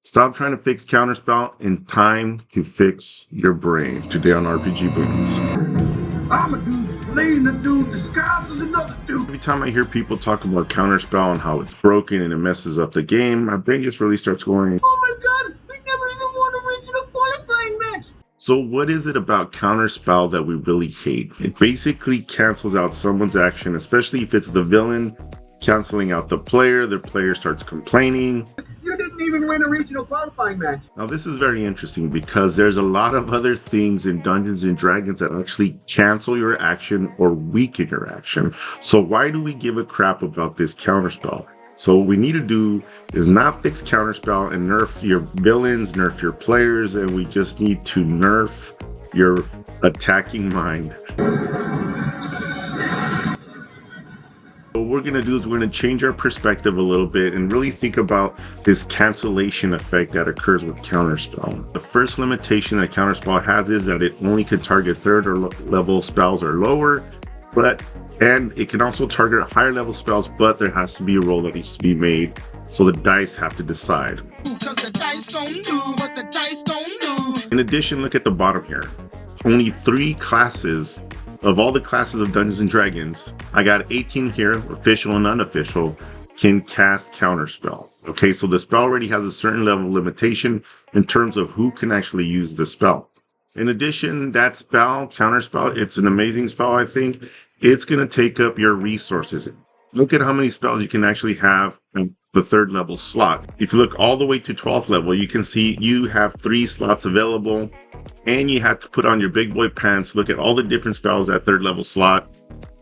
Stop trying to fix Counterspell and time to fix your brain. Today on RPG Boons. I'm a dude playing a dude disguised as another dude. Every time I hear people talk about Counterspell and how it's broken and it messes up the game, my brain just really starts going, Oh my god, we never even won a regional qualifying match. so what is it about Counterspell that we really hate? It basically cancels out someone's action, especially if it's the villain canceling out the player starts complaining. You didn't even win a regional qualifying match. Now this is very interesting because there's a lot of other things in Dungeons and Dragons that actually cancel your action or weaken your action. So why do we give a crap about this Counterspell? So what we need to do is not fix Counterspell and nerf your villains, nerf your players, and we just need to nerf your attacking mind. What we're going to do is we're going to change our perspective a little bit and really think about this cancellation effect that occurs with Counterspell. The first limitation that Counterspell has is that it only can target third or level spells or lower, and it can also target higher level spells, but there has to be a roll that needs to be made, so the dice have to decide. In addition, look at the bottom here. Only 3 classes of all the classes of Dungeons and Dragons, I got 18 here, official and unofficial, can cast Counterspell. Okay, so the spell already has a certain level of limitation in terms of who can actually use the spell. In addition, that spell, Counterspell, it's an amazing spell, I think. It's going to take up your resources. Look at how many spells you can actually have in the 3rd level slot. If you look all the way to 12th level, you can see you have 3 slots available. And you have to put on your big boy pants, look at all the different spells at 3rd level slot,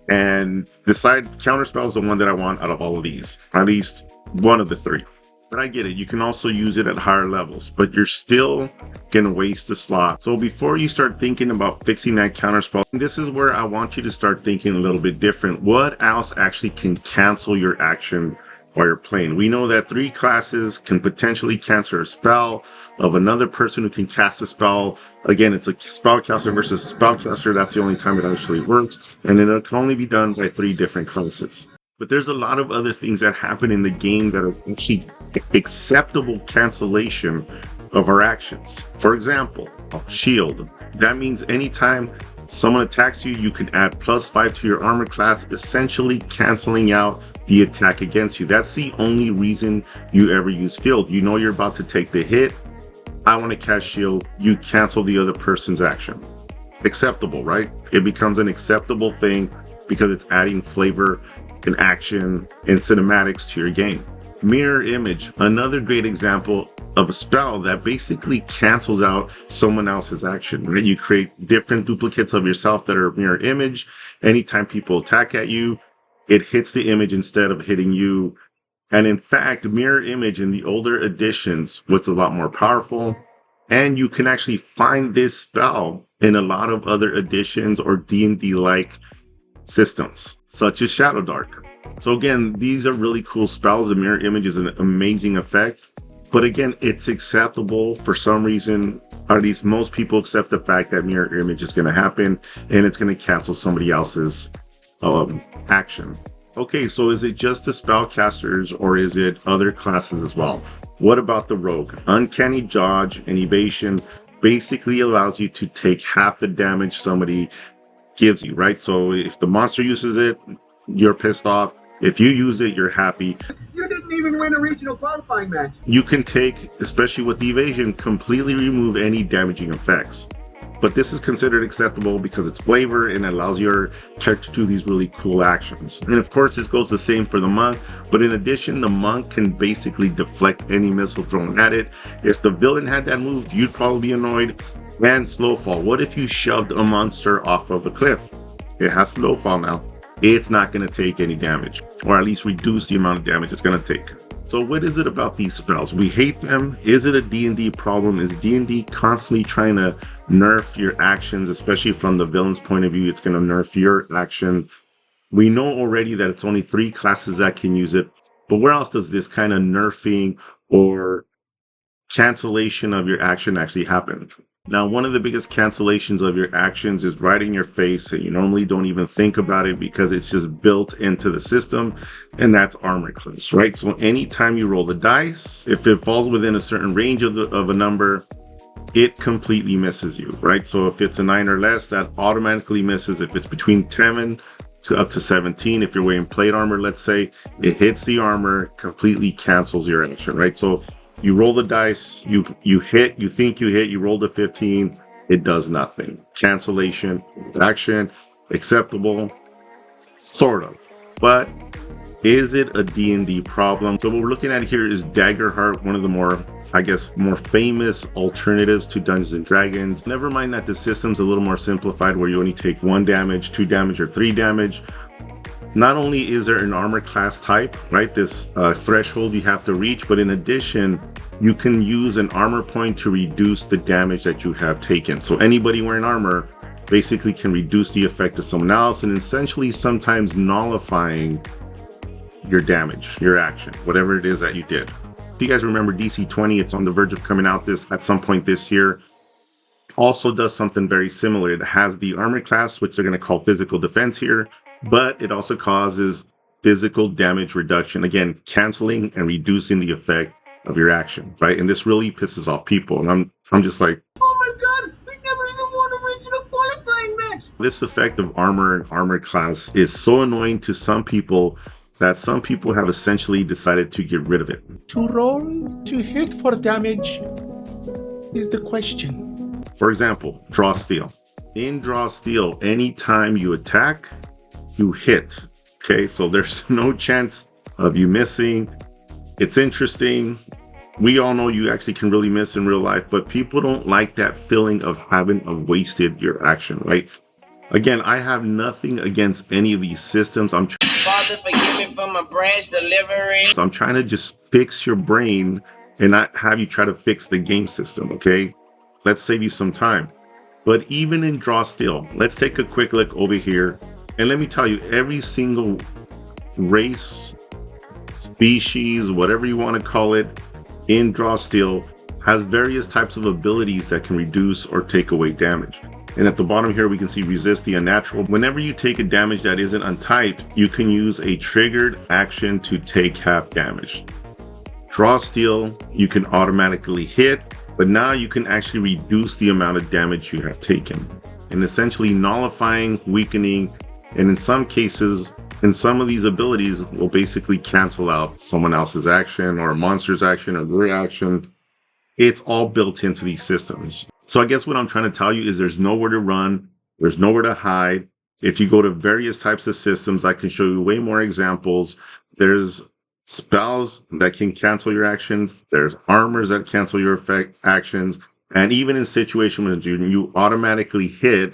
and decide Counterspell is the one that I want out of all of these. At least one of the 3. But I get it, you can also use it at higher levels, but you're still gonna waste the slot. So before you start thinking about fixing that Counterspell, this is where I want you to start thinking a little bit different. What else actually can cancel your action while you're playing? We know that 3 classes can potentially cancel a spell of another person who can cast a spell. Again, it's a spellcaster versus a spellcaster. That's the only time it actually works. And then it can only be done by 3 different classes. But there's a lot of other things that happen in the game that are actually acceptable cancellation of our actions. For example, shield. That means anytime someone attacks you, you can add +5 to your armor class, essentially canceling out the attack against you. That's the only reason you ever use shield. You know you're about to take the hit. I want to cast shield. You cancel the other person's action. Acceptable, right? It becomes an acceptable thing because it's adding flavor and action and cinematics to your game. Mirror image, another great example of a spell that basically cancels out someone else's action, right? You create different duplicates of yourself that are mirror image. Anytime people attack at you, it hits the image instead of hitting you. And in fact, mirror image in the older editions was a lot more powerful. And you can actually find this spell in a lot of other editions or D&D-like systems, such as Shadow Dark. So again, these are really cool spells. The mirror image is an amazing effect. But again, it's acceptable for some reason, or at least most people accept the fact that mirror image is going to happen and it's going to cancel somebody else's action. Okay, so is it just the spellcasters or is it other classes as well? What about the rogue? Uncanny dodge and evasion basically allows you to take half the damage somebody gives you, right? So if the monster uses it, you're pissed off. If you use it, you're happy. You didn't even win a regional qualifying match. You can take, especially with the evasion, completely remove any damaging effects. But this is considered acceptable because it's flavor and it allows your character to do these really cool actions. And of course, this goes the same for the monk. But in addition, the monk can basically deflect any missile thrown at it. If the villain had that move, you'd probably be annoyed. And slow fall. What if you shoved a monster off of a cliff? It has slow fall now. It's not going to take any damage, or at least reduce the amount of damage it's going to take. So what is it about these spells? We hate them. Is it a D&D problem? Is D&D constantly trying to nerf your actions, especially from the villain's point of view? It's going to nerf your action. We know already that it's only 3 classes that can use it, but where else does this kind of nerfing or cancellation of your action actually happen? Now, one of the biggest cancellations of your actions is right in your face, and you normally don't even think about it because it's just built into the system, and that's armor class, right? So anytime you roll the dice, if it falls within a certain range of a number, it completely misses you, right? So if it's a 9 or less, that automatically misses. If it's between 10 to up to 17, if you're wearing plate armor, let's say, it hits the armor, completely cancels your action, right? So you roll the dice, you hit, you think you hit, you rolled a 15, it does nothing. Cancellation, action, acceptable, sort of. But is it a D&D problem? So what we're looking at here is Daggerheart, one of the more, I guess, more famous alternatives to Dungeons and Dragons. Never mind that the system's a little more simplified where you only take 1 damage, 2 damage, or 3 damage. Not only is there an armor class type, right, this threshold you have to reach, but in addition, you can use an armor point to reduce the damage that you have taken. So anybody wearing armor basically can reduce the effect of someone else and essentially sometimes nullifying your damage, your action, whatever it is that you did. If you guys remember DC 20, it's on the verge of coming out at some point this year. Also does something very similar. It has the armor class, which they're going to call physical defense here, but it also causes physical damage reduction. Again, canceling and reducing the effect of your action, right? And this really pisses off people. And I'm just like, Oh my god, we never even won a regional qualifying match. this effect of armor and armor class is so annoying to some people that some people have essentially decided to get rid of it. To roll to hit for damage is the question. For example, draw steel. In draw steel, anytime you attack, you hit. Okay, so there's no chance of you missing. It's interesting. We all know you actually can really miss in real life, but people don't like that feeling of having wasted your action, right? Again, I have nothing against any of these systems. Father, forgive me for my branch delivery. So I'm trying to just fix your brain and not have you try to fix the game system, okay? Let's save you some time. But even in draw steel, let's take a quick look over here. And let me tell you, every single race, species, whatever you want to call it, in draw steel has various types of abilities that can reduce or take away damage. And at the bottom here, we can see resist the unnatural. Whenever you take a damage that isn't untyped, you can use a triggered action to take half damage. Draw steel, you can automatically hit, but now you can actually reduce the amount of damage you have taken. And essentially nullifying, weakening, and in some cases, in some of these abilities will basically cancel out someone else's action or a monster's action or their action. It's all built into these systems. So I guess what I'm trying to tell you is there's nowhere to run, there's nowhere to hide. If you go to various types of systems, I can show you way more examples. There's spells that can cancel your actions, there's armors that cancel your actions, and even in situations when you automatically hit,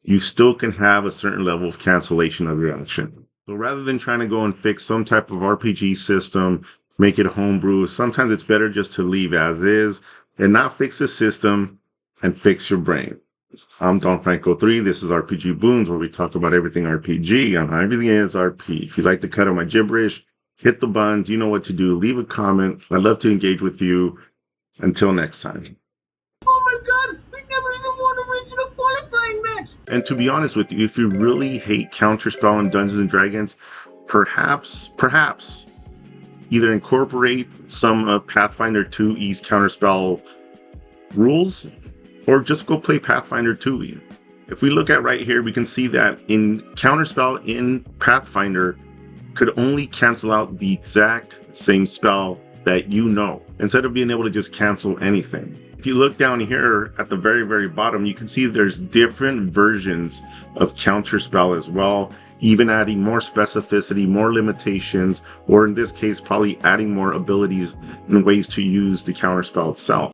you still can have a certain level of cancellation of your action. So rather than trying to go and fix some type of RPG system, make it homebrew, sometimes it's better just to leave as is and not fix the system and fix your brain. I'm Don Franco 3. This is RPG Boons, where we talk about everything RPG and how everything is RP. If you'd like to cut out my gibberish, hit the buttons. You know what to do. Leave a comment. I'd love to engage with you. Until next time. Oh my god, we never even won a regional qualifying match. And to be honest with you, if you really hate Counterspell and Dungeons and Dragons, perhaps either incorporate some Pathfinder 2E's Counterspell rules, or just go play Pathfinder 2E. If we look at right here, we can see that in Counterspell in Pathfinder could only cancel out the exact same spell that you know, instead of being able to just cancel anything. If you look down here at the very, very bottom, you can see there's different versions of Counterspell as well, even adding more specificity, more limitations, or in this case, probably adding more abilities and ways to use the Counterspell itself.